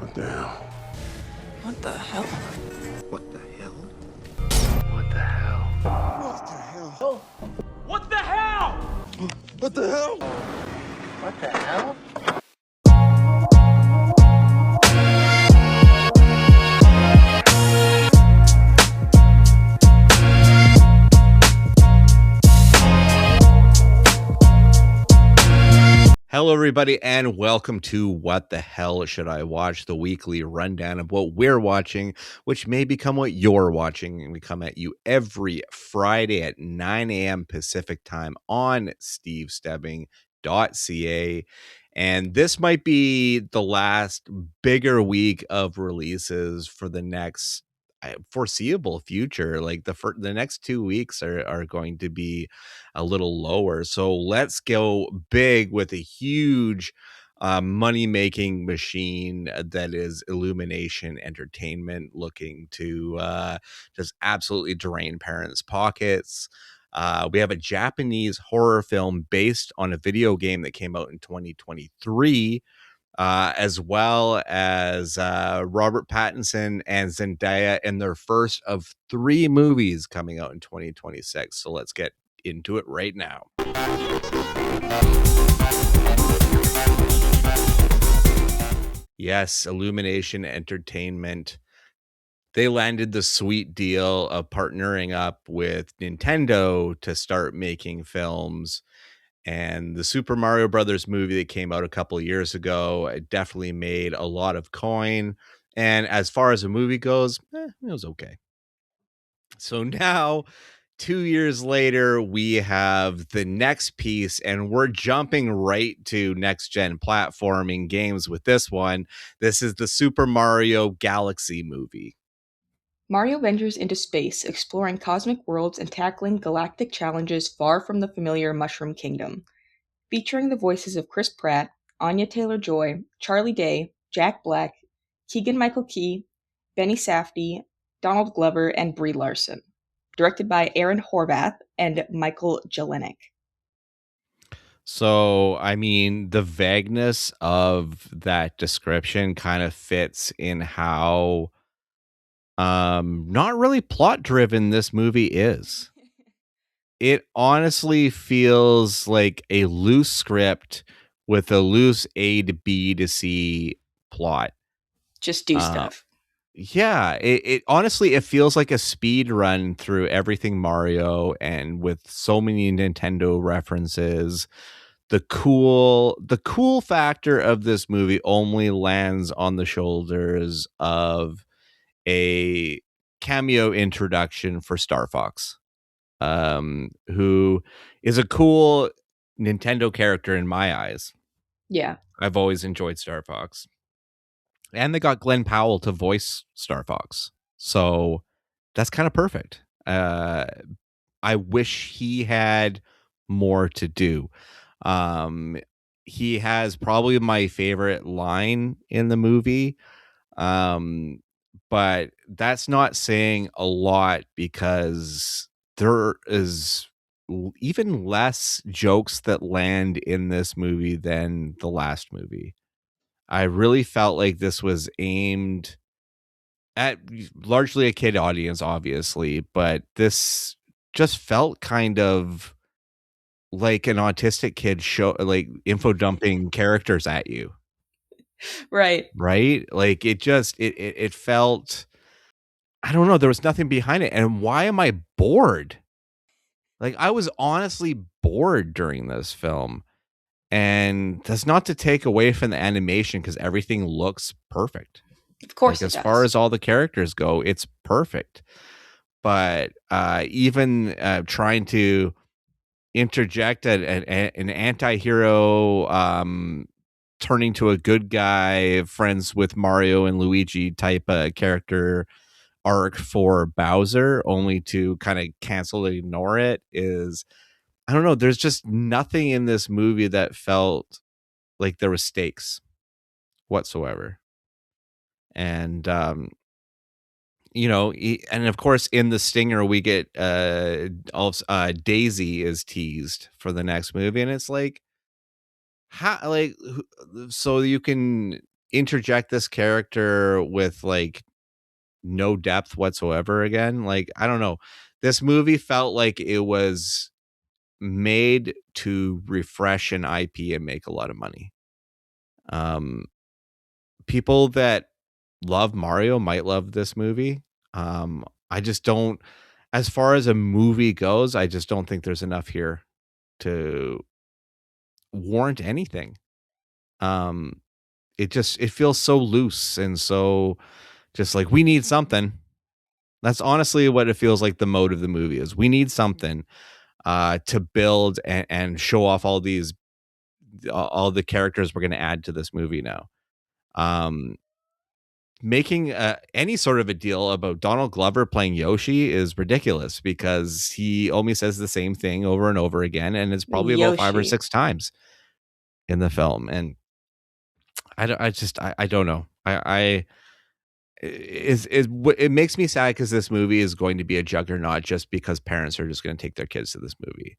What the hell? What the hell? What the hell? What the hell? What the hell? What the hell? What the hell? What the hell? Hello, everybody, and welcome to What the Hell Should I Watch? The weekly rundown of what we're watching, which may become what you're watching. And we come at you every Friday at 9 a.m. Pacific time on stevestebbing.ca. And this might be the last bigger week of releases for the next foreseeable future. Like the next 2 weeks are going to be a little lower. So let's go big with a huge money-making machine that is Illumination Entertainment, looking to just absolutely drain parents' pockets. We have a Japanese horror film based on a video game that came out in 2023, as well as Robert Pattinson and Zendaya in their first of 3 movies coming out in 2026. So let's get into it right now. Yes, Illumination Entertainment. They landed the sweet deal of partnering up with Nintendo to start making films. And the Super Mario Brothers movie that came out a couple of years ago, it definitely made a lot of coin. And as far as a movie goes, it was okay. So now, 2 years later, we have the next piece, and we're jumping right to next-gen platforming games with this one. This is the Super Mario Galaxy movie. Mario ventures into space, exploring cosmic worlds and tackling galactic challenges far from the familiar Mushroom Kingdom. Featuring the voices of Chris Pratt, Anya Taylor-Joy, Charlie Day, Jack Black, Keegan-Michael Key, Benny Safdie, Donald Glover, and Brie Larson. Directed by Aaron Horvath and Michael Jelenic. So, I mean, the vagueness of that description kind of fits in how not really plot driven this movie is. It honestly feels like a loose script with a loose A to B to C plot. Just do stuff. Yeah, it honestly, it feels like a speed run through everything Mario, and with so many Nintendo references. The cool factor of this movie only lands on the shoulders of a cameo introduction for Star Fox, who is a cool Nintendo character in my eyes. Yeah. I've always enjoyed Star Fox. And they got Glen Powell to voice Star Fox. So that's kind of perfect. I wish he had more to do. He has probably my favorite line in the movie. But that's not saying a lot because there is even less jokes that land in this movie than the last movie. I really felt like this was aimed at largely a kid audience, obviously, but this just felt kind of like an autistic kid show, like info dumping characters at you. Right. Like it felt, I don't know, there was nothing behind it. And why am I bored? Like, I was honestly bored during this film. And that's not to take away from the animation, because everything looks perfect. Of course, like, as far as all the characters go, it's perfect. But even trying to interject an anti-hero turning to a good guy, friends with Mario and Luigi type character arc for Bowser, only to kind of cancel and ignore it, is, I don't know, there's just nothing in this movie that felt like there was stakes whatsoever. And and of course in the stinger we get Daisy is teased for the next movie, and it's like, how, like, so you can interject this character with like no depth whatsoever again. Like, I don't know. This movie felt like it was made to refresh an IP and make a lot of money. People that love Mario might love this movie. I just don't, as far as a movie goes, I just don't think there's enough here to warrant anything. It feels so loose and so just like we need something. That's honestly what it feels like the mode of the movie is. We need something to build and show off all the characters we're going to add to this movie now. Making any sort of a deal about Donald Glover playing Yoshi is ridiculous because he only says the same thing over and over again, and it's probably about 5 or Yoshi. 6 times in the film. And I don't know. It makes me sad because this movie is going to be a juggernaut just because parents are just going to take their kids to this movie.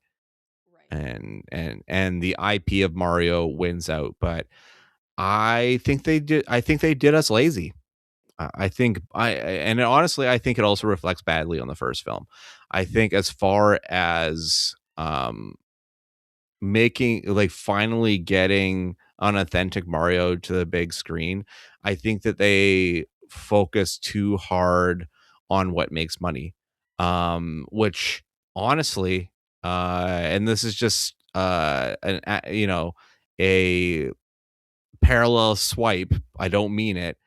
Right. And the IP of Mario wins out, but I think they did us lazy. Honestly, I think it also reflects badly on the first film. I think as far as making like finally getting an authentic Mario to the big screen, I think that they focus too hard on what makes money. Which honestly, and this is just a parallel swipe. I don't mean it,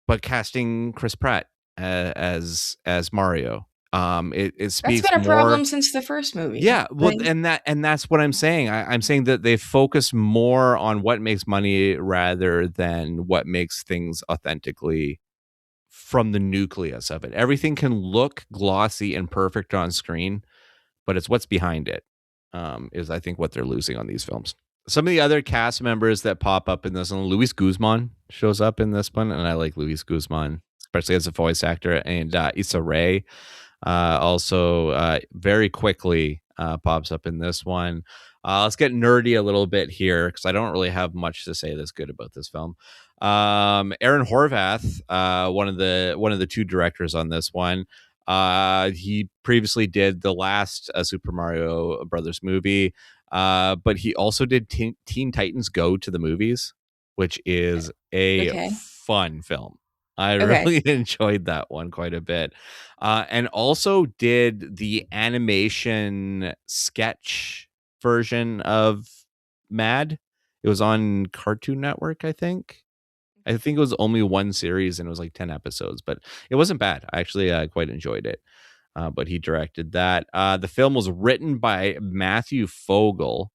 but casting Chris Pratt as Mario, it That's speaks been a more. problem since the first movie. Yeah, well, Like, and that's what I'm saying. I'm saying that they focus more on what makes money rather than what makes things authentically from the nucleus of it. Everything can look glossy and perfect on screen, but it's what's behind it is I think what they're losing on these films. Some of the other cast members that pop up in this one, Luis Guzman shows up in this one, and I like Luis Guzman, especially as a voice actor, and Issa Rae also very quickly pops up in this one. Let's get nerdy a little bit here because I don't really have much to say that's good about this film. Aaron Horvath, one of the 2 directors on this one. He previously did the last Super Mario Brothers movie, but he also did Teen Titans Go to the Movies, which is a okay. fun film. I Okay. really enjoyed that one quite a bit. And also did the animation sketch version of Mad. It was on Cartoon Network, I think. I think it was only one series and it was like 10 episodes, but it wasn't bad. I actually quite enjoyed it. But he directed that. The film was written by Matthew Fogel,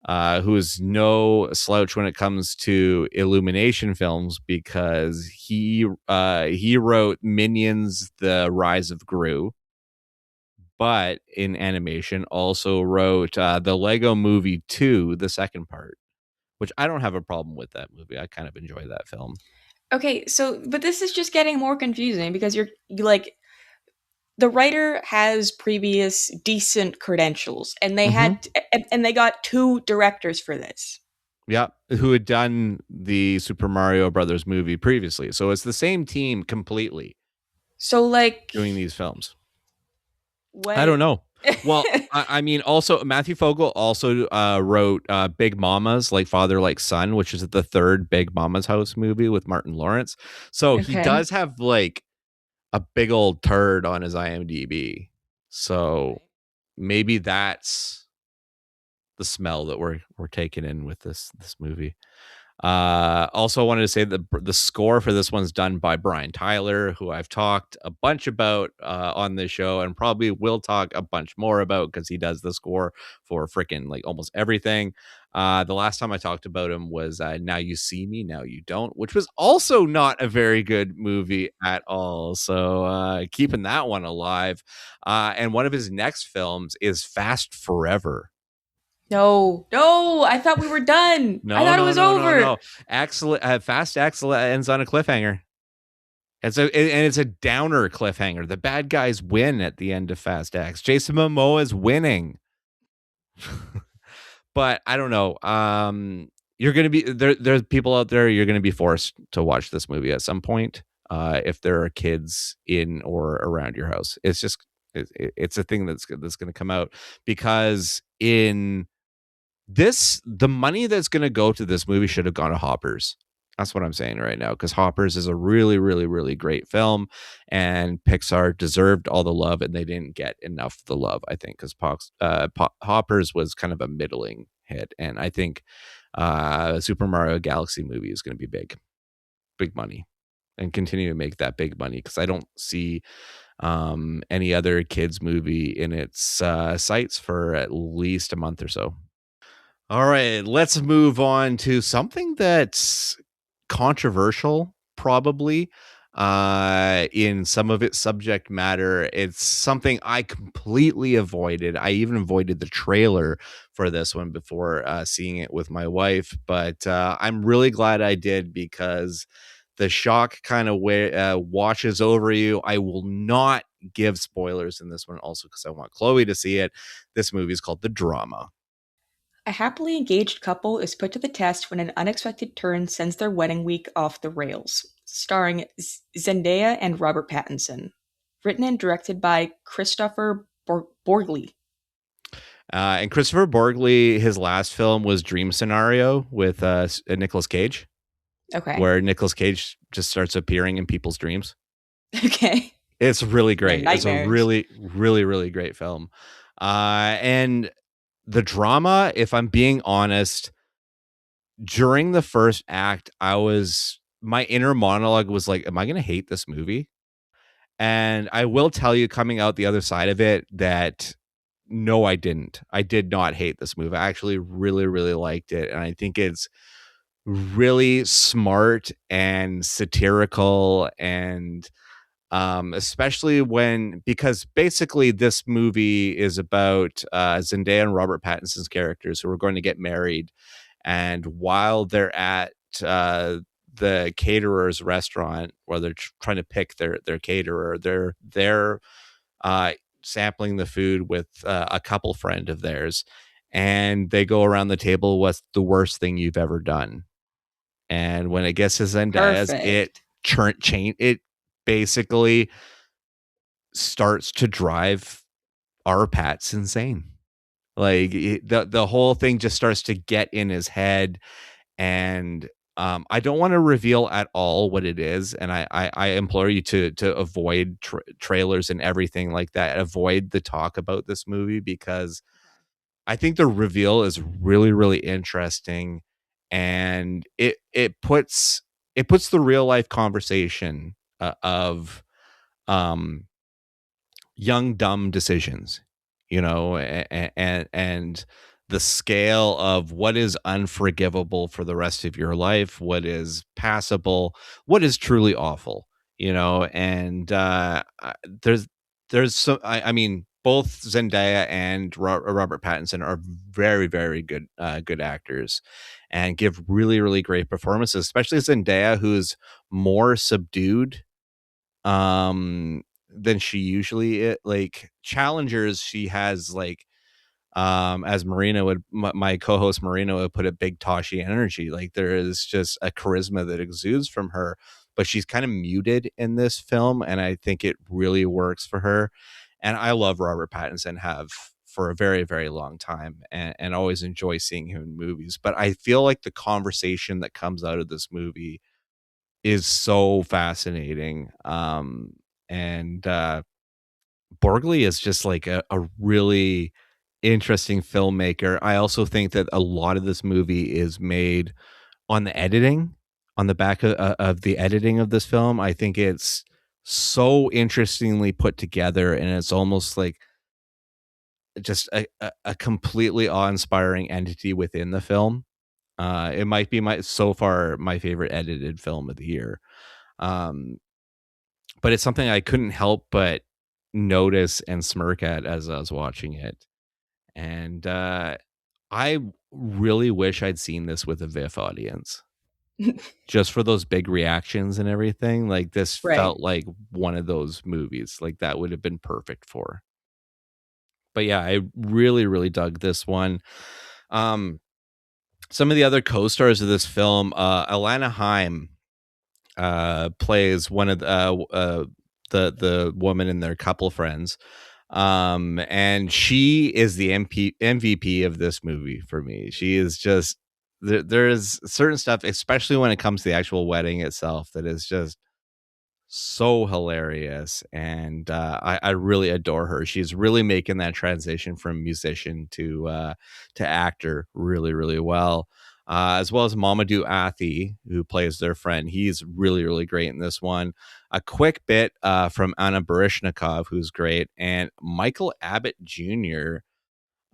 who is no slouch when it comes to Illumination films because he wrote Minions: The Rise of Gru, but in animation also wrote the Lego Movie 2, the second part, which I don't have a problem with that movie. I kind of enjoy that film. Okay, so but this is just getting more confusing because you like the writer has previous decent credentials and they had and they got 2 directors for this. Yeah, who had done the Super Mario Brothers movie previously. So it's the same team completely So like doing these films. what I don't know. Well, I mean, also Matthew Fogel also wrote Big Mama's Like Father Like Son, which is the 3rd Big Mama's House movie with Martin Lawrence. So he Okay. does have like a big old turd on his IMDb. So maybe that's the smell that we're taking in with this movie. Also wanted to say that the score for this one's done by Brian Tyler, who I've talked a bunch about on this show and probably will talk a bunch more about because he does the score for freaking like almost everything. The last time I talked about him was Now You See Me, Now You Don't, which was also not a very good movie at all. So keeping that one alive. And one of his next films is Fast Forever. No, I thought we were done. I thought it was over. No. Fast X ends on a cliffhanger. It's a downer cliffhanger. The bad guys win at the end of Fast X. Jason Momoa is winning. But I don't know. you're going to be there. There's people out there. You're going to be forced to watch this movie at some point. If there are kids in or around your house, it's just it's a thing that's going to come out, because in this, the money that's going to go to this movie should have gone to Hoppers. That's what I'm saying right now, because Hoppers is a really, really, really great film, and Pixar deserved all the love, and they didn't get enough of the love, I think, because Hoppers was kind of a middling hit, and I think Super Mario Galaxy movie is going to be big money, and continue to make that big money, because I don't see any other kids movie in its sights for at least a month or so. All right, let's move on to something that's controversial, probably, in some of its subject matter. It's something I completely avoided. I even avoided the trailer for this one before seeing it with my wife, but I'm really glad I did, because the shock kind of washes over you. I will not give spoilers in this one, also because I want Chloe to see it. This movie is called The Drama. A happily engaged couple is put to the test when an unexpected turn sends their wedding week off the rails. Starring Zendaya and Robert Pattinson. Written and directed by Christopher Borgli. And Christopher Borgli, his last film was Dream Scenario with Nicolas Cage, Okay. where Nicolas Cage just starts appearing in people's dreams. Okay. It's really great. It's a Nightmares. really, really, really great film. And The Drama, if I'm being honest, during the first act, my inner monologue was like, am I going to hate this movie? And I will tell you, coming out the other side of it, that no, I didn't. I did not hate this movie. I actually really, really liked it. And I think it's really smart and satirical, and especially because basically this movie is about Zendaya and Robert Pattinson's characters who are going to get married. And while they're at the caterer's restaurant, where they're trying to pick their caterer, they're sampling the food with a couple friend of theirs, and they go around the table, what's the worst thing you've ever done? And when it gets to Zendaya's, it basically starts to drive our Pats insane. Like the whole thing just starts to get in his head, and I don't want to reveal at all what it is, and I implore you to avoid trailers and everything like that. Avoid the talk about this movie, because I think the reveal is really, really interesting, and it puts the real life conversation of um young dumb decisions, and the scale of what is unforgivable for the rest of your life, what is passable, what is truly awful, and there's some, I mean, both Zendaya and Robert Pattinson are very, very good actors, and give really, really great performances, especially Zendaya, who's more subdued than she usually like challengers. She has like as Marina would, my co-host Marina would put it, big Tashi energy. Like there is just a charisma that exudes from her, but she's kind of muted in this film, and I think it really works for her. And I love Robert Pattinson, have for a very, very long time, and always enjoy seeing him in movies. But I feel like the conversation that comes out of this movie is so fascinating. And Borgli is just like a really interesting filmmaker. I also think that a lot of this movie is made on the editing, on the back of the editing of this film. I think it's so interestingly put together, and it's almost like just a completely awe-inspiring entity within the film. It might be so far my favorite edited film of the year. But it's something I couldn't help but notice and smirk at as I was watching it. And I really wish I'd seen this with a VIF audience, just for those big reactions and everything. Like this felt like one of those movies, like that would have been perfect for. But yeah, I really, really dug this one. Some of the other co-stars of this film, Alana Haim plays one of the woman in their couple friends, and she is the MVP of this movie for me. She is just there's certain stuff, especially when it comes to the actual wedding itself, that is just so hilarious, and I really adore her. She's really making that transition from musician to actor really, really well. As well as Mamadou Athie, who plays their friend. He's really, really great in this one. A quick bit from Anna Barishnikov, who's great, and Michael Abbott Jr.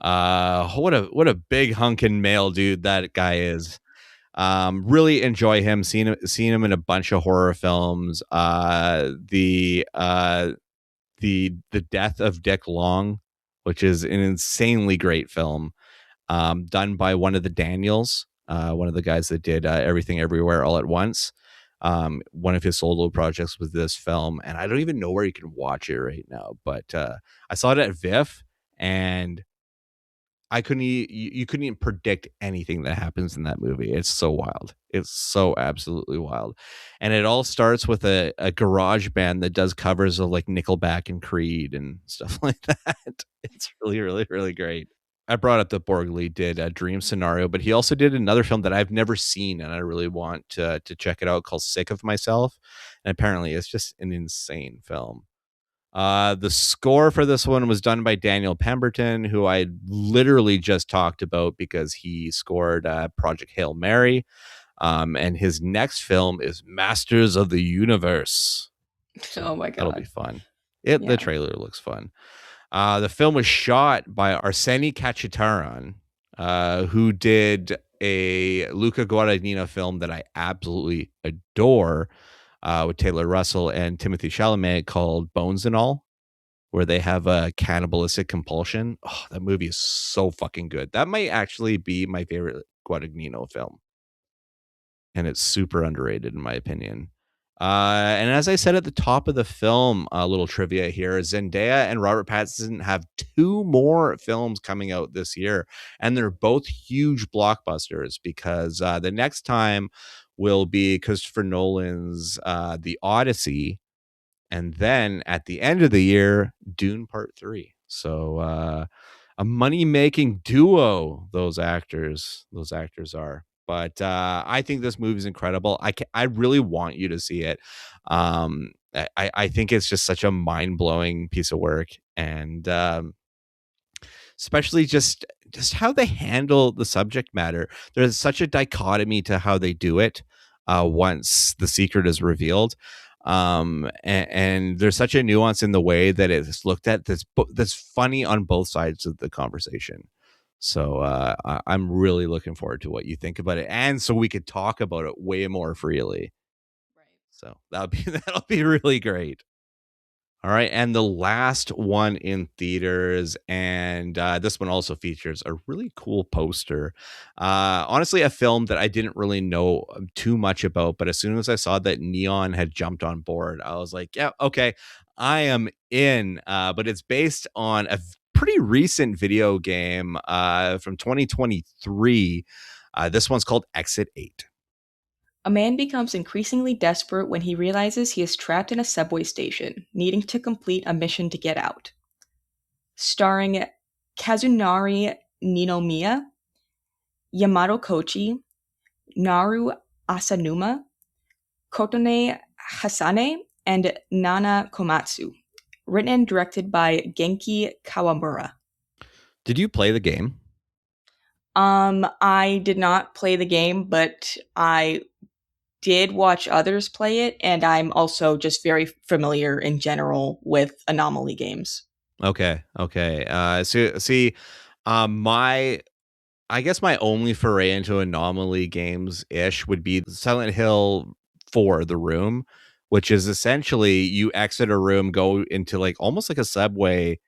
What a big hunkin' male dude that guy is. Really enjoy him. Seen him in a bunch of horror films. The Death of Dick Long, which is an insanely great film, done by one of the Daniels, one of the guys that did Everything Everywhere All at Once. One of his solo projects was this film, and I don't even know where you can watch it right now, but I saw it at VIF, and I couldn't you couldn't even predict anything that happens in that movie. It's so wild. It's so absolutely wild. And it all starts with a garage band that does covers of like Nickelback and Creed and stuff like that. It's really, really, really great. I brought up that Borgley did a Dream Scenario, but he also did another film that I've never seen, and I really want to check it out, called Sick of Myself. And apparently it's just an insane film. The score for this one was done by Daniel Pemberton, who I literally just talked about because he scored Project Hail Mary. And his next film is Masters of the Universe. So Oh my that'll be god. fun. Yeah. The trailer looks fun. The film was shot by Arseni Khachaturian, who did a Luca Guadagnino film that I absolutely adore, with Taylor Russell and Timothy Chalamet, called Bones and All, where they have a cannibalistic compulsion. Oh, that movie is so fucking good. That might actually be my favorite Guadagnino film, and it's super underrated in my opinion. And as I said at the top of the film, a little trivia here: Zendaya and Robert Pattinson have 2 more films coming out this year, and they're both huge blockbusters, because the next time will be Christopher Nolan's The Odyssey, and then at the end of the year, Dune Part 3. So a money-making duo, those actors are. But I think this movie is incredible. I really want you to see it. I think it's just such a mind-blowing piece of work, and especially just how they handle the subject matter. There's such a dichotomy to how they do it once the secret is revealed. And there's such a nuance in the way that it's looked at that's funny on both sides of the conversation. So I'm really looking forward to what you think about it, and so we could talk about it way more freely. Right. So that'll be really great. All right, and the last one in theaters, and this one also features a really cool poster. Honestly, a film that I didn't really know too much about, but as soon as I saw that Neon had jumped on board, I was like, yeah, okay, I am in. But it's based on a pretty recent video game from 2023. This one's called Exit 8. A man becomes increasingly desperate when he realizes he is trapped in a subway station, needing to complete a mission to get out. Starring Kazunari Ninomiya, Yamato Kochi, Naru Asanuma, Kotone Hasane, and Nana Komatsu. Written and directed by Genki Kawamura. Did you play the game? I did not play the game, but I did watch others play it, and I'm also just very familiar in general with Anomaly games. Okay. So see, my I guess my only foray into Anomaly games ish would be Silent Hill 4: The Room, which is essentially you exit a room, go into like almost like a subway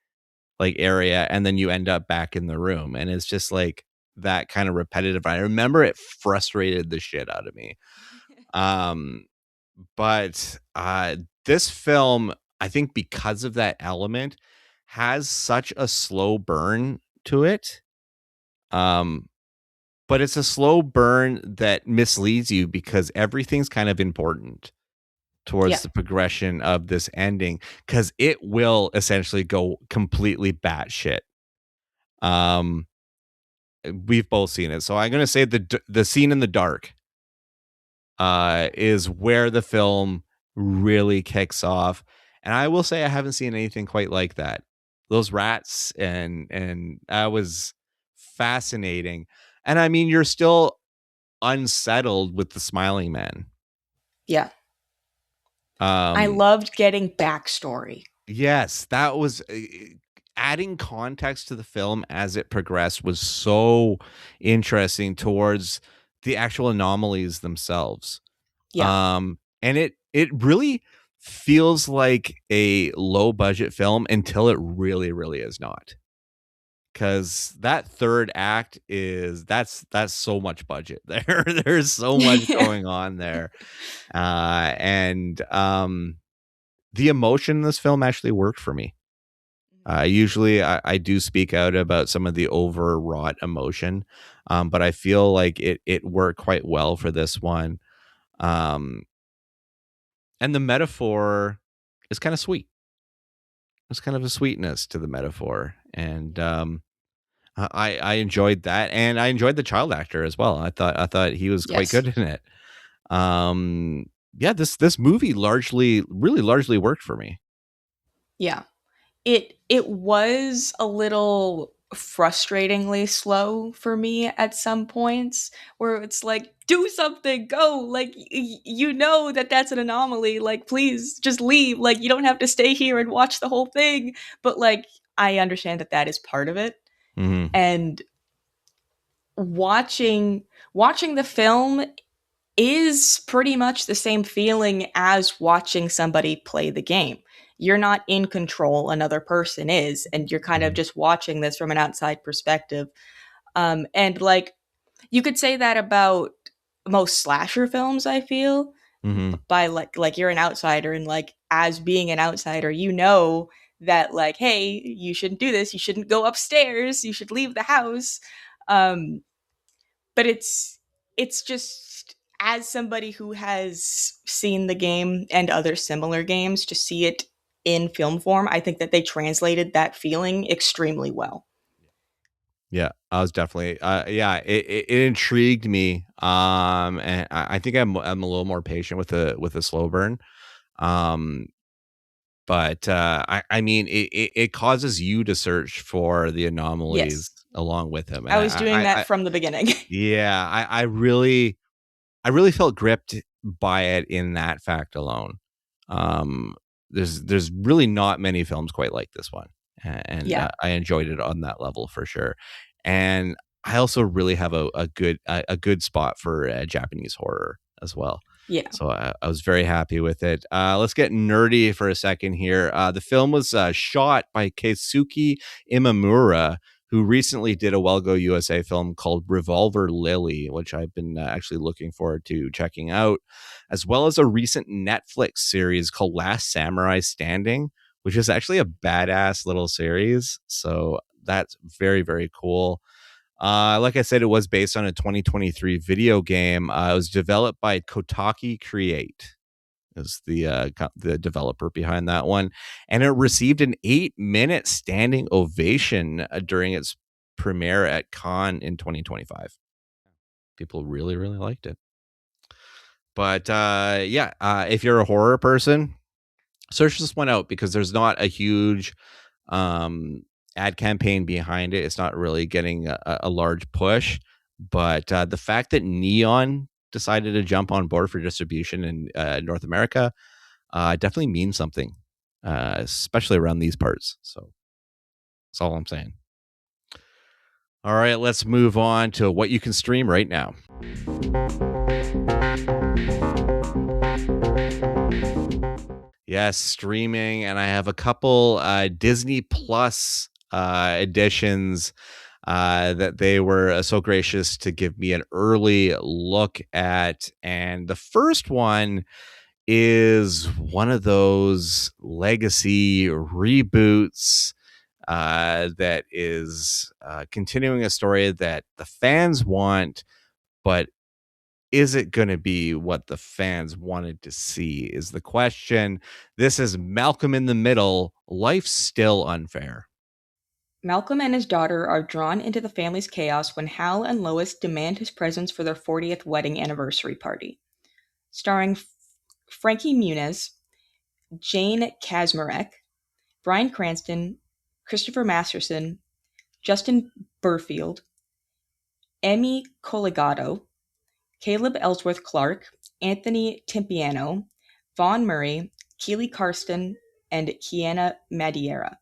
like area, and then you end up back in the room, and it's just like that kind of repetitive. I remember it frustrated the shit out of me. Um, but this film, I think, because of that element, has such a slow burn to it. Um, but it's a slow burn that misleads you because everything's kind of important towards the progression of this ending, because it will essentially go completely batshit. We've both seen it, so I'm going to say the scene in the dark is where the film really kicks off, and I will say I haven't seen anything quite like that. Those rats and that was fascinating, and I mean, you're still unsettled with the smiling man. Yeah. I loved getting backstory. Yes, that was adding context to the film as it progressed was so interesting towards the actual anomalies themselves. Yeah. And it really feels like a low budget film until it really, really is not. Because that third act that's so much budget there. There's so much going on there. And the emotion in this film actually worked for me. Usually I do speak out about some of the overwrought emotion, but I feel like it worked quite well for this one. And the metaphor is kind of sweet. There's kind of a sweetness to the metaphor, and I enjoyed that, and I enjoyed the child actor as well. I thought he was quite good in it. Yeah, this movie largely worked for me. Yeah. It was a little frustratingly slow for me at some points, where it's like, do something, go, like you know that that's an anomaly, like please just leave, like you don't have to stay here and watch the whole thing. But like I understand that that is part of it. Mm-hmm. And watching the film is pretty much the same feeling as watching somebody play the game. You're not in control, another person is, and you're kind of just watching this from an outside perspective. And like you could say that about most slasher films, I feel. Mm-hmm. By like you're an outsider, and like as being an outsider, you know that like, hey, you shouldn't do this, you shouldn't go upstairs, you should leave the house. But it's just, as somebody who has seen the game and other similar games, to see it in film form, I think that they translated that feeling extremely well. Yeah, I was definitely yeah, it intrigued me. And I think I'm a little more patient with a slow burn. But I mean, it causes you to search for the anomalies Yes. along with him. And I was doing that from the beginning. yeah, I really felt gripped by it in that fact alone. Um, there's really not many films quite like this one, and Yeah. I enjoyed it on that level for sure. And I also really have a good spot for Japanese horror as well. Yeah. So I was very happy with it. Let's get nerdy for a second here. The film was shot by Keisuke Imamura, who recently did a Well Go USA film called Revolver Lily, which I've been actually looking forward to checking out, as well as a recent Netflix series called Last Samurai Standing, which is actually a badass little series. So that's very, very cool. Like I said, it was based on a 2023 video game. It was developed by Kotaki Create, is the developer behind that one, and it received an 8-minute standing ovation during its premiere at Cannes in 2025. People really, really liked it. But yeah, if you're a horror person, search this one out, because there's not a huge ad campaign behind it. It's not really getting a large push, but the fact that Neon decided to jump on board for distribution in North America definitely means something, especially around these parts. So that's all I'm saying. All right, let's move on to what you can stream right now. Yes, streaming, and I have a couple Disney Plus editions that they were so gracious to give me an early look at. And the first one is one of those legacy reboots that is continuing a story that the fans want, but is it going to be what the fans wanted to see is the question. This is Malcolm in the Middle. Life's Still Unfair. Malcolm and his daughter are drawn into the family's chaos when Hal and Lois demand his presence for their 40th wedding anniversary party. Starring Frankie Muniz, Jane Kaczmarek, Bryan Cranston, Christopher Masterson, Justin Burfield, Amy Collegato, Caleb Ellsworth Clark, Anthony Timpiano, Vaughn Murray, Keely Karsten, and Kiana Madeira.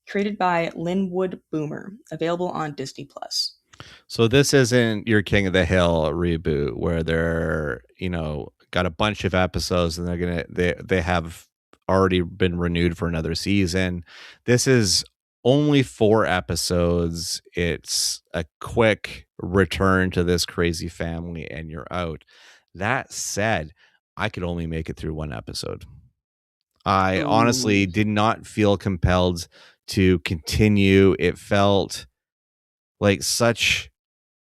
Created by Linwood Boomer, available on Disney+. So this isn't your King of the Hill reboot where they're, got a bunch of episodes and they have already been renewed for another season. This is only 4 episodes. It's a quick return to this crazy family and you're out. That said, I could only make it through 1 episode. I honestly did not feel compelled to continue. It felt like such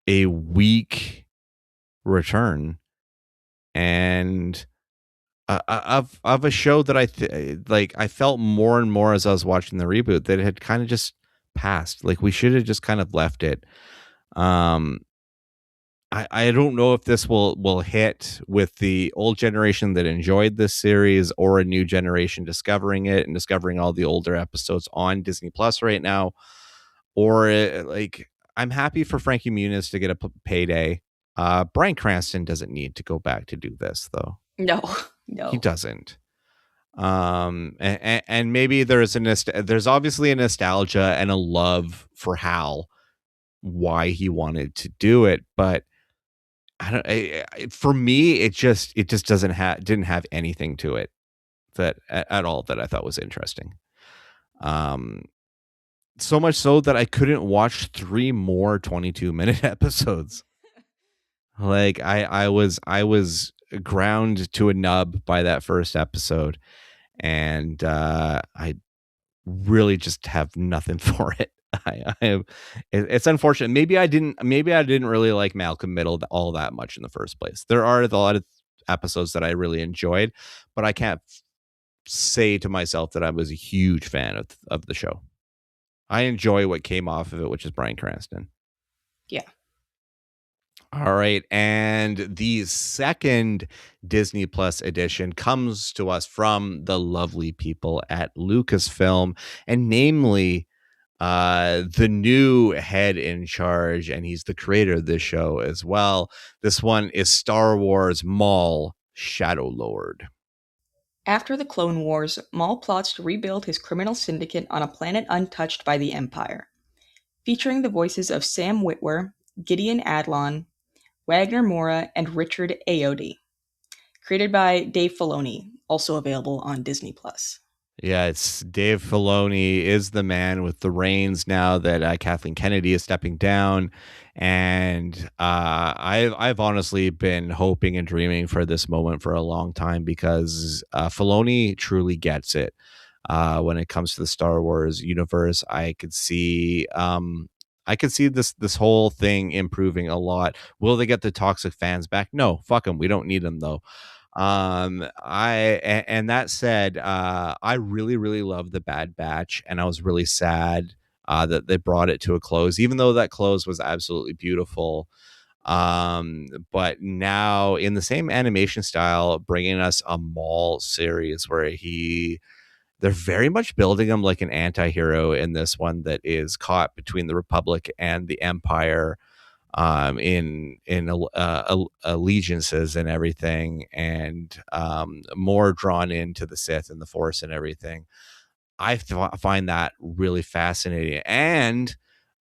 a weak return and of a show that I felt more and more as I was watching the reboot that it had kind of just passed. Like we should have just kind of left it. I don't know if this will hit with the old generation that enjoyed this series or a new generation discovering it and discovering all the older episodes on Disney Plus right now. Or I'm happy for Frankie Muniz to get a payday. Bryan Cranston doesn't need to go back to do this though. No, he doesn't. And maybe there's obviously a nostalgia and a love for Hal, why he wanted to do it, but for me, it just didn't have anything to it that at all that I thought was interesting. So much so that I couldn't watch 3 more 22-minute episodes. Like I was ground to a nub by that first episode, and I really just have nothing for it. It's unfortunate. Maybe I didn't really like Malcolm Middle all that much in the first place. There are a lot of episodes that I really enjoyed, but I can't say to myself that I was a huge fan of the show. I enjoy what came off of it, which is Bryan Cranston. Yeah. All right. And the second Disney Plus edition comes to us from the lovely people at Lucasfilm, and namely the new head in charge, and he's the creator of this show as well. This one is Star Wars Maul Shadow Lord. After the Clone Wars, Maul plots to rebuild his criminal syndicate on a planet untouched by the Empire. Featuring the voices of Sam Witwer, Gideon Adlon, Wagner Moura, and Richard Ayoade. Created by Dave Filoni, also available on Disney+. Yeah, it's Dave Filoni is the man with the reins now that Kathleen Kennedy is stepping down. And I've honestly been hoping and dreaming for this moment for a long time because Filoni truly gets it. When it comes to the Star Wars universe, I could see this whole thing improving a lot. Will they get the toxic fans back? No, fuck them. We don't need them though. And that said, I really, really love the Bad Batch, and I was really sad that they brought it to a close, even though that close was absolutely beautiful. But now in the same animation style, bringing us a Maul series where they're very much building him like an anti-hero in this one that is caught between the Republic and the Empire, in allegiances and everything, and more drawn into the Sith and the Force and everything. I find that really fascinating. And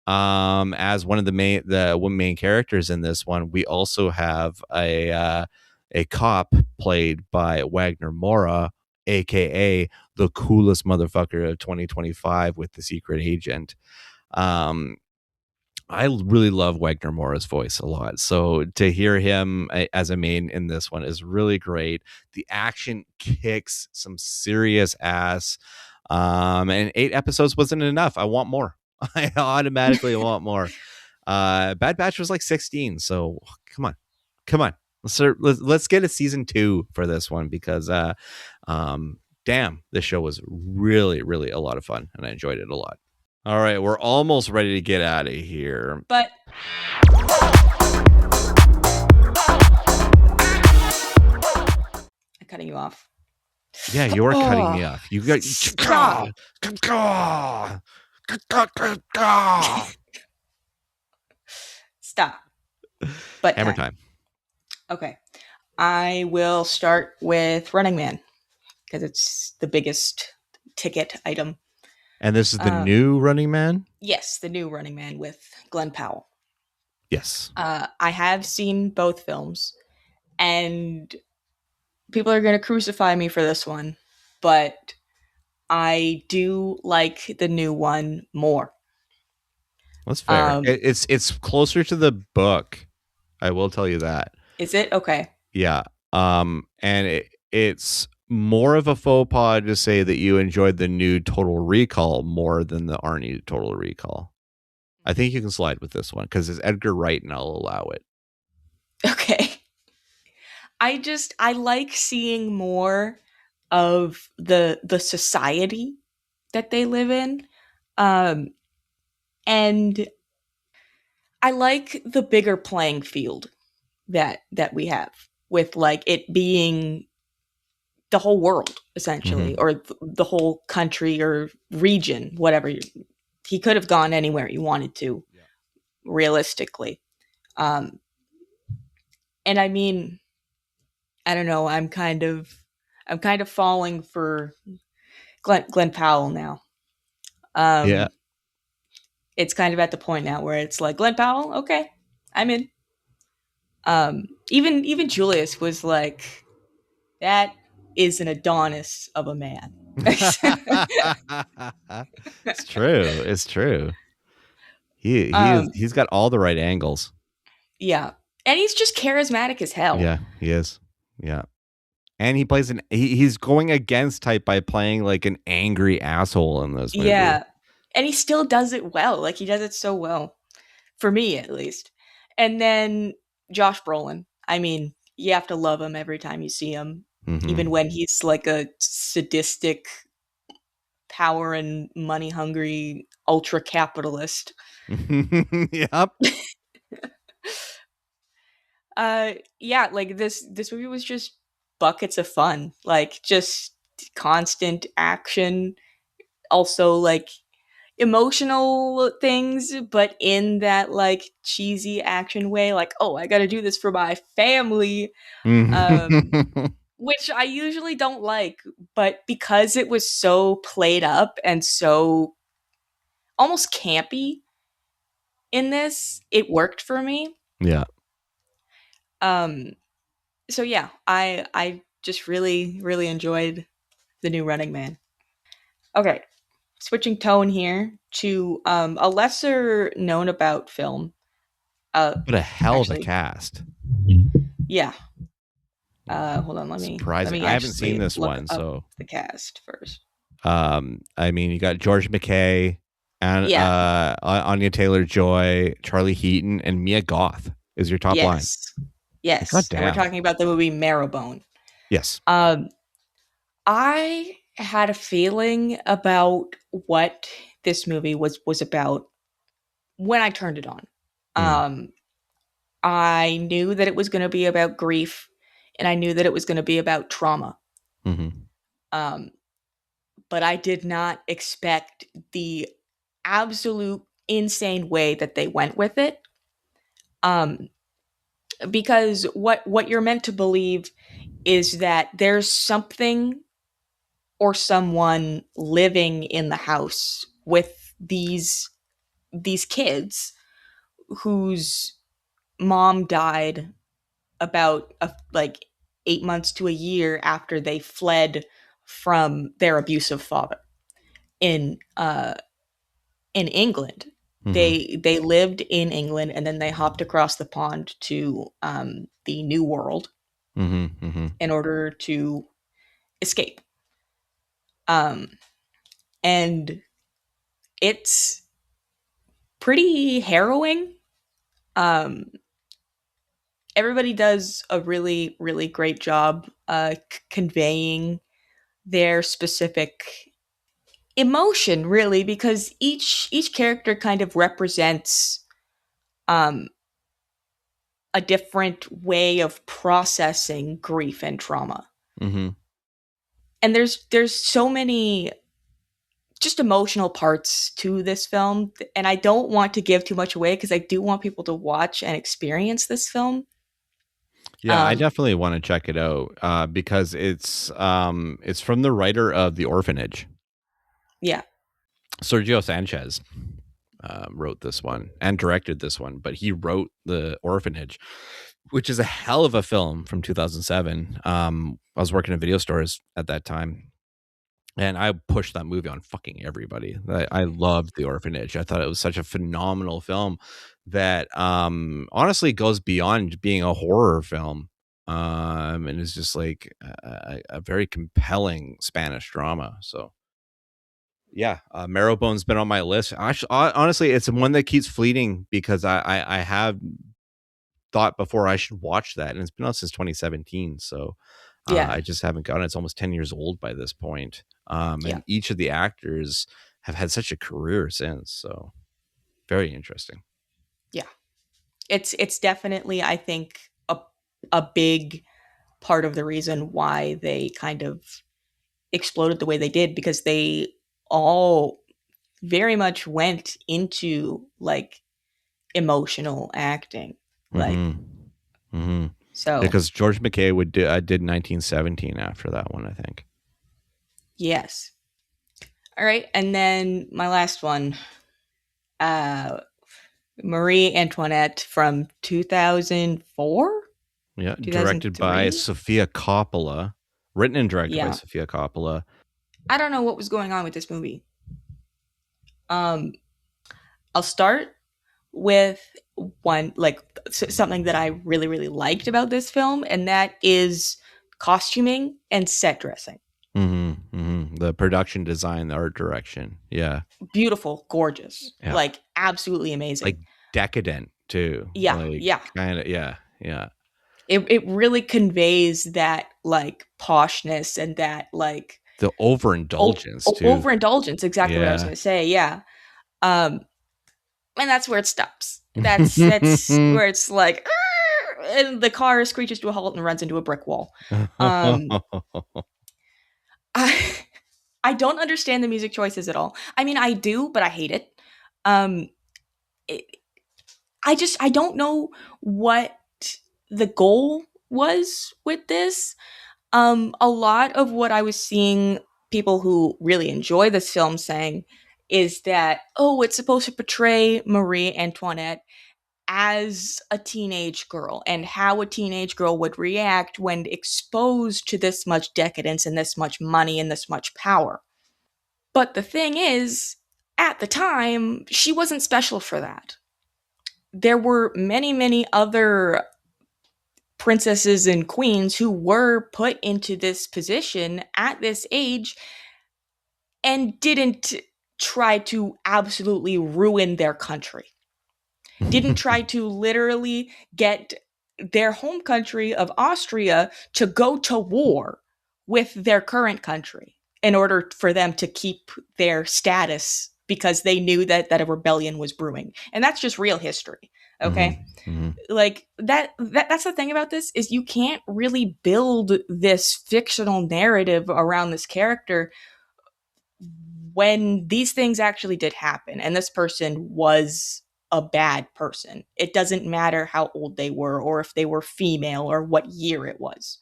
as one of the main characters in this one, we also have a cop played by Wagner Moura, aka the coolest motherfucker of 2025 with The Secret Agent. I really love Wagner Moura's voice a lot. So to hear him as a main in this one is really great. The action kicks some serious ass. And 8 episodes wasn't enough. I want more. I automatically want more. Bad Batch was like 16, so come on. Let's get a season 2 for this one, because damn, this show was really, really a lot of fun, and I enjoyed it a lot. All right, we're almost ready to get out of here. But I'm cutting you off. Yeah, you're cutting me off. You got Stop. Stop. But hammer time. Okay. I will start with Running Man, because it's the biggest ticket item. And this is the new Running Man? Yes, the new Running Man with Glen Powell. Yes. I have seen both films, and people are going to crucify me for this one, but I do like the new one more. That's fair. It's closer to the book. I will tell you that. Is it? Okay. Yeah. And it's more of a faux pas to say that you enjoyed the new Total Recall more than the Arnie Total Recall. I think you can slide with this one because it's Edgar Wright, and I'll allow it. Okay. I like seeing more of the society that they live in. And I like the bigger playing field that we have, with like it being the whole world essentially, or the whole country or region, whatever. He could have gone anywhere he wanted to, realistically. And I mean, I don't know, I'm kind of falling for Glen Powell now. Yeah. It's kind of at the point now where it's like, Glen Powell, okay, I'm in. Even Julius was like, that is an Adonis of a man. It's true. He's got all the right angles. Yeah. And he's just charismatic as hell. Yeah, he is. Yeah. And he plays he's going against type by playing like an angry asshole in this movie. Yeah. And he still does it well. Like, he does it so well. For me, at least. And then Josh Brolin. I mean, you have to love him every time you see him. Mm-hmm. Even when he's like a sadistic, power and money hungry ultra capitalist. Yep. Yeah, like this movie was just buckets of fun. Like, just constant action. Also, like, emotional things, but in that like cheesy action way, like, oh, I gotta do this for my family. Which I usually don't like, but because it was so played up and so almost campy in this, it worked for me. Yeah. So yeah, I just really, really enjoyed the new Running Man. Okay, switching tone here to a lesser known about film. But a hell of a cast. Yeah. Hold on, let me I haven't seen this one, so the cast first. I mean, you got George McKay and Anya Taylor-Joy, Charlie Heaton, and Mia Goth is your top line. Yes. And we're talking about the movie Marrowbone. Yes. I had a feeling about what this movie was about when I turned it on. I knew that it was going to be about grief, and I knew that it was going to be about trauma. But I did not expect the absolute insane way that they went with it. Because what you're meant to believe is that there's something or someone living in the house with these kids whose mom died about 8 months to a year after they fled from their abusive father in England. They lived in England, and then they hopped across the pond to the New World in order to escape. and it's pretty harrowing. Everybody does a really, really great job conveying their specific emotion, really, because each character kind of represents um, a different way of processing grief and trauma. Mm-hmm. And there's so many just emotional parts to this film, and I don't want to give too much away because I do want people to watch and experience this film. Yeah, I definitely want to check it out because it's from the writer of The Orphanage. Yeah. Sergio Sanchez wrote this one and directed this one, but he wrote The Orphanage, which is a hell of a film from 2007. I was working in video stores at that time, and I pushed that movie on fucking everybody. I loved The Orphanage. I thought it was such a phenomenal film that honestly goes beyond being a horror film. And is just like a very compelling Spanish drama. So yeah, Marrowbone's been on my list. Honestly, it's one that keeps fleeting because I have thought before I should watch that, and it's been out since 2017. So Yeah. I just haven't gotten it. It's almost 10 years old by this point. Yeah. And each of the actors have had such a career since. So very interesting. Yeah. It's definitely, I think, a big part of the reason why they kind of exploded the way they did, because they all very much went into like emotional acting. Like, so because George McKay did 1917 after that one, I think. Yes. All right, and then my last one, Marie Antoinette from 2004. Yeah, directed by Sofia Coppola, written and directed by Sofia Coppola. I don't know what was going on with this movie. I'll start with one, like something that I really, really liked about this film, and that is costuming and set dressing. The production design, the art direction. Yeah. Beautiful, gorgeous, like absolutely amazing. Like decadent too. Yeah. Like, yeah. Kind of. Yeah. Yeah. It really conveys that like poshness and that like the overindulgence too. Overindulgence, exactly what I was going to say. Yeah. And that's where it stops. That's where it's like, and the car screeches to a halt and runs into a brick wall. I don't understand the music choices at all. I mean, I do, but I hate it. I don't know what the goal was with this. A lot of what I was seeing people who really enjoy this film saying is that, oh, it's supposed to portray Marie Antoinette as a teenage girl and how a teenage girl would react when exposed to this much decadence and this much money and this much power. But the thing is, at the time, she wasn't special for that. There were many, many other princesses and queens who were put into this position at this age and didn't try to absolutely ruin their country. Didn't try to literally get their home country of Austria to go to war with their current country in order for them to keep their status, because they knew that a rebellion was brewing. And that's just real history. Okay. Like that's the thing about this, is you can't really build this fictional narrative around this character when these things actually did happen and this person was a bad person. It doesn't matter how old they were or if they were female or what year it was.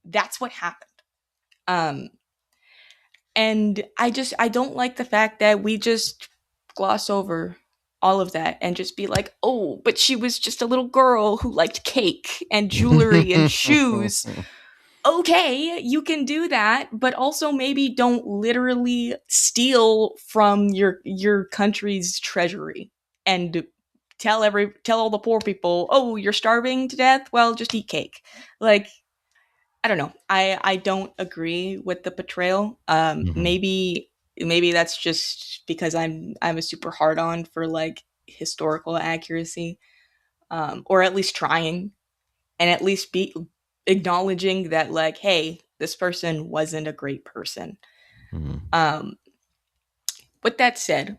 That's what happened. And I don't like the fact that we just gloss over all of that and just be like, oh, but she was just a little girl who liked cake and jewelry and shoes. Okay, you can do that, but also maybe don't literally steal from your country's treasury and tell all the poor people, oh, you're starving to death? Well, just eat cake. Like, I don't know. I don't agree with the portrayal. Maybe maybe that's just because I'm a super hard on for like historical accuracy, or at least trying, and at least be acknowledging that like, hey, this person wasn't a great person. Mhm. With that said,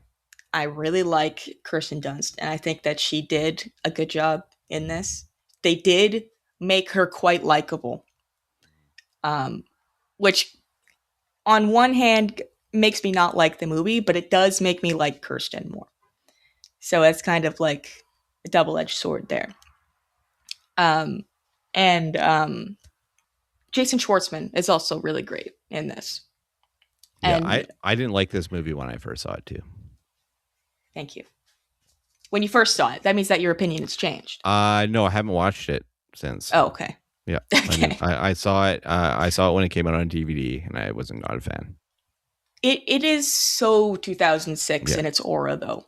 I really like Kirsten Dunst, and I think that she did a good job in this. They did make her quite likable, which on one hand makes me not like the movie, but it does make me like Kirsten more. So it's kind of like a double-edged sword there. And Jason Schwartzman is also really great in this. Yeah, And I didn't like this movie when I first saw it too. thank you. When you first saw it, that means that your opinion has changed. No, I haven't watched it since. Oh, okay. Yeah, Okay. I saw it. I saw it when it came out on DVD, and I wasn't not a fan. It is so 2006 Yeah. in its aura, though.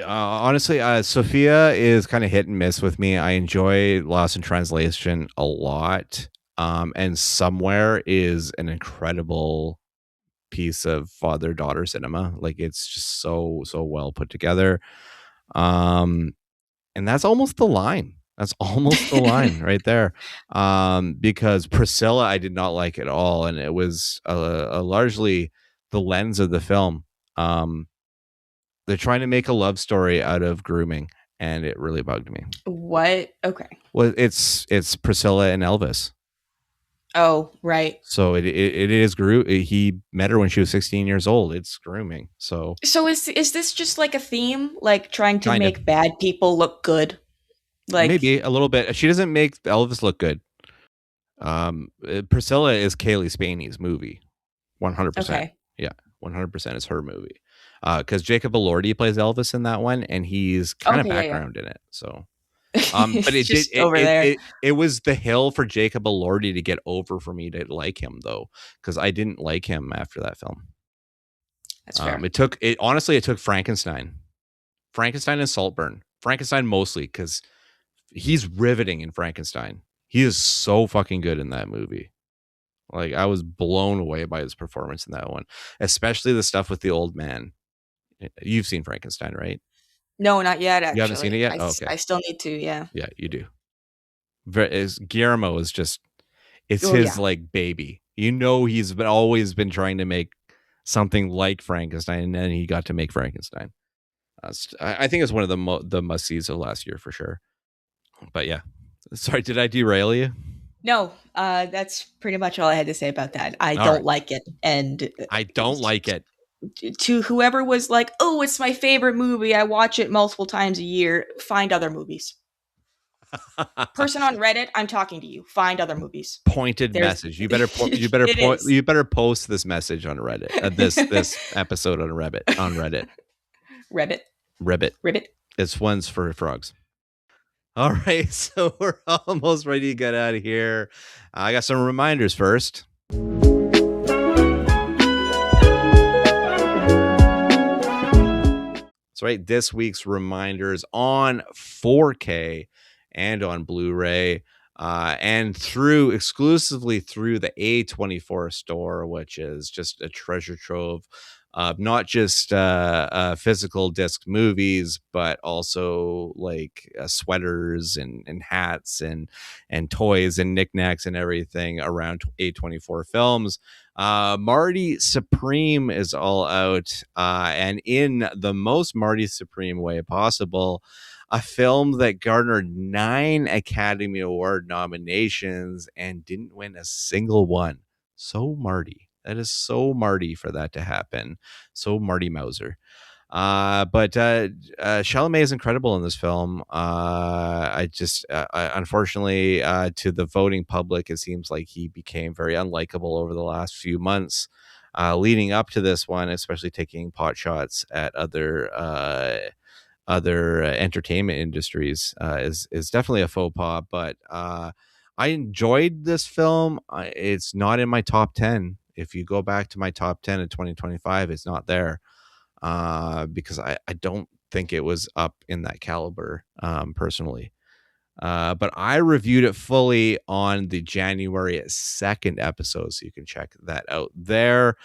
Honestly, Sophia is kind of hit and miss with me. I enjoy Lost in Translation a lot, and Somewhere is an incredible piece of father-daughter cinema. Like, it's just so well put together. And that's almost the line. That's almost the line right there. Because Priscilla, I did not like at all, and it was a largely the lens of the film. They're trying to make a love story out of grooming, and it really bugged me. What? Okay. Well, it's Priscilla and Elvis. Oh, right. So it is he met her when she was 16 years old. It's grooming. So is this just like a theme, like trying to Kinda. make bad people look good? Like maybe a little bit. She doesn't make Elvis look good. Priscilla is Kaylee Spaney's movie. 100%. Okay. Yeah, 100% is her movie. Because Jacob Elordi plays Elvis in that one, and he's kind of background in it. So, but it just did over there. It was the hill for Jacob Elordi to get over for me to like him, though, because I didn't like him after that film. That's fair. It took Frankenstein and Saltburn. Frankenstein mostly because he's riveting in Frankenstein. He is so fucking good in that movie. Like, I was blown away by his performance in that one, especially the stuff with the old man. You've seen Frankenstein, right? No, not yet. Actually, You haven't seen it yet? I, Okay. I still need to. Yeah. Yeah, you do. Guillermo is just, it's his like baby. He's always been trying to make something like Frankenstein, and then he got to make Frankenstein. I think it's one of the must-sees of last year for sure. But yeah, sorry, did I derail you? No, that's pretty much all I had to say about that. I don't like it, and I don't like it. To whoever was like, "Oh, it's my favorite movie. I watch it multiple times a year." Find other movies. Person on Reddit, I'm talking to you. Find other movies. Pointed message. You better you better post this message on Reddit. This episode on Reddit. Ribbit. This one's for frogs. All right, so we're almost ready to get out of here. I got some reminders first. That's right. This week's reminders on 4K and on Blu-ray, and exclusively through the A24 store, which is just a treasure trove of not just physical disc movies, but also like sweaters and hats and toys and knickknacks and everything around A24 films. Marty Supreme is all out, and in the most Marty Supreme way possible, a film that garnered 9 Academy Award nominations and didn't win a single one. So Marty. That is so Marty for that to happen. So Marty Mauser. But Chalamet is incredible in this film. Unfortunately, to the voting public, it seems like he became very unlikable over the last few months, leading up to this one, especially taking pot shots at other entertainment industries. Is definitely a faux pas. But I enjoyed this film. It's not in my top 10. If you go back to my top 10 in 2025, it's not there. Because I don't think it was up in that caliber, personally. But I reviewed it fully on the January 2nd episode, so you can check that out there.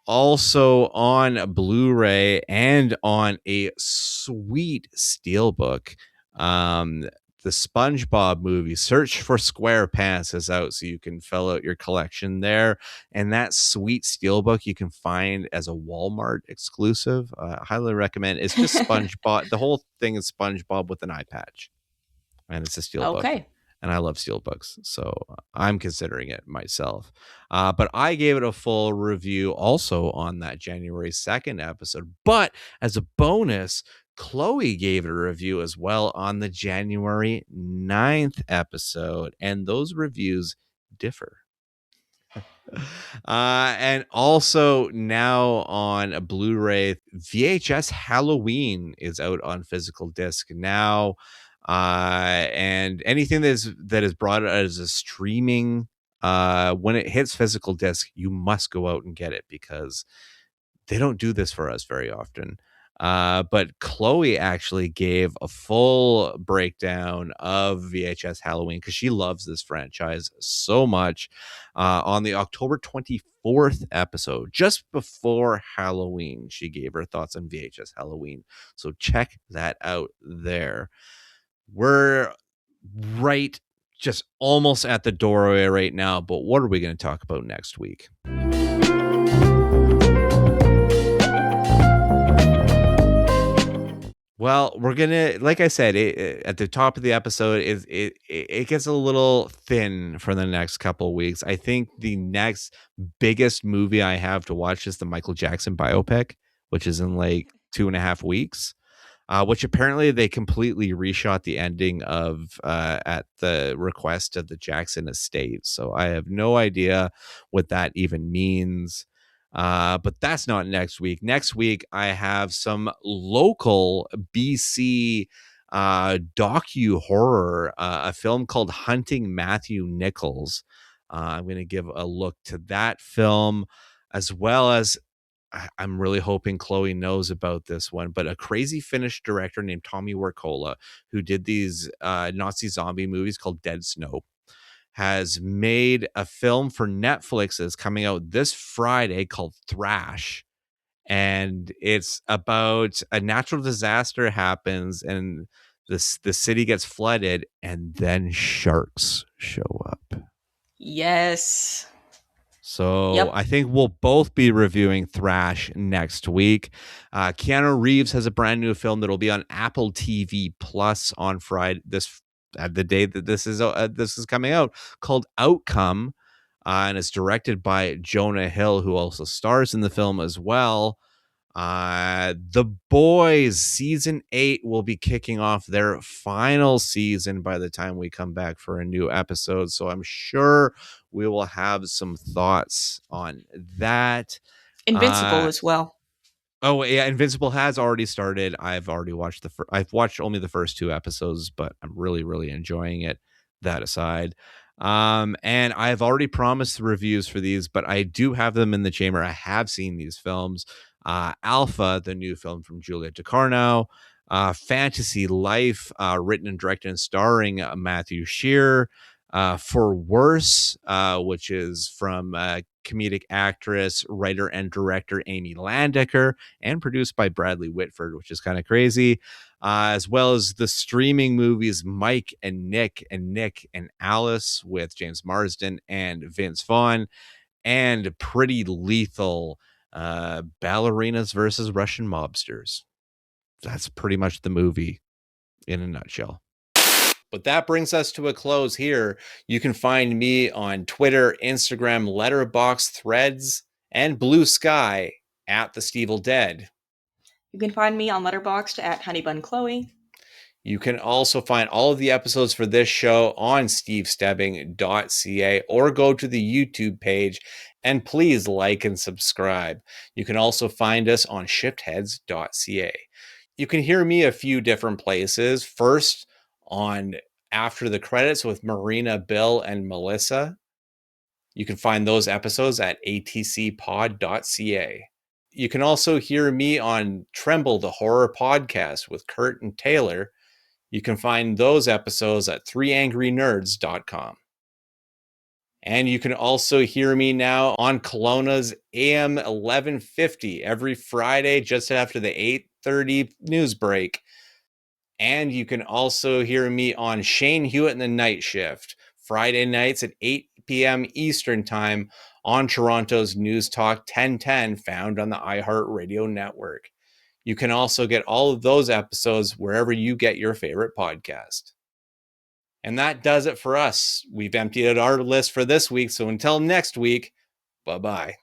also on Blu-ray and on a sweet steelbook. The SpongeBob movie, Search for SquarePants, is out, so you can fill out your collection there. And that sweet steelbook you can find as a Walmart exclusive. Highly recommend. It's just SpongeBob. The whole thing is SpongeBob with an eye patch, and it's a steelbook. Okay. And I love steelbooks, so I'm considering it myself. But I gave it a full review also on that January 2nd episode. But as a bonus, Chloe gave it a review as well on the January 9th episode. And those reviews differ. And also now on a Blu-ray, VHS Halloween is out on physical disc now. And anything that is brought out as a streaming, when it hits physical disc, you must go out and get it, because they don't do this for us very often. But Chloe actually gave a full breakdown of VHS Halloween, because she loves this franchise so much, on the October 24th episode, just before Halloween. She gave her thoughts on VHS Halloween. So check that out there. We're right just almost at the doorway right now, but what are we going to talk about next week? Well, we're gonna, like I said, at the top of the episode, it gets a little thin for the next couple of weeks. I think the next biggest movie I have to watch is the Michael Jackson biopic, which is in like 2.5 weeks. Which apparently they completely reshot the ending of at the request of the Jackson estate. So I have no idea what that even means. But that's not next week. Next week, I have some local BC docu horror, a film called Hunting Matthew Nichols. I'm going to give a look to that film, as well as I'm really hoping Chloe knows about this one, but a crazy Finnish director named Tommy Wirkola, who did these Nazi zombie movies called Dead Snow, has made a film for Netflix that's coming out this Friday called Thrash. And it's about a natural disaster happens and the city gets flooded, and then sharks show up. Yes. So Yep. I think we'll both be reviewing Thrash next week. Keanu Reeves has a brand new film that'll be on Apple TV Plus on Friday, the day that this is coming out, called Outcome, and it's directed by Jonah Hill, who also stars in the film as well. The Boys season 8 will be kicking off their final season by the time we come back for a new episode. So I'm sure we will have some thoughts on that. Invincible as well. Oh yeah, Invincible has already started. I've already watched I've watched only the first 2 episodes, but I'm really, really enjoying it. That aside. And I've already promised reviews for these, but I do have them in the chamber. I have seen these films. Alpha, the new film from Julia Ducournau, Fantasy Life, written and directed and starring Matthew Shearer, For Worse, which is from comedic actress, writer, and director Amy Landecker, and produced by Bradley Whitford, which is kind of crazy, as well as the streaming movies Mike and Nick and Alice with James Marsden and Vince Vaughn, and Pretty Lethal, ballerinas versus Russian mobsters. That's pretty much the movie in a nutshell. But that brings us to a close here. You can find me on Twitter, Instagram, Letterboxd, Threads, and Blue Sky at the Stevel Dead. You can find me on Letterboxd at HoneyBunChloe. You can also find all of the episodes for this show on stevestebbing.ca, or go to the YouTube page and please like and subscribe. You can also find us on shiftheads.ca. You can hear me a few different places. First, on After the Credits with Marina, Bill, and Melissa. You can find those episodes at atcpod.ca. You can also hear me on Tremble, the Horror Podcast with Kurt and Taylor. You can find those episodes at 3angrynerds.com. And you can also hear me now on Kelowna's AM 1150 every Friday just after the 8:30 news break. And you can also hear me on Shane Hewitt in the Night Shift, Friday nights at 8 p.m. Eastern Time on Toronto's News Talk 1010, found on the iHeartRadio network. You can also get all of those episodes wherever you get your favorite podcast. And that does it for us. We've emptied out our list for this week, so until next week, bye-bye.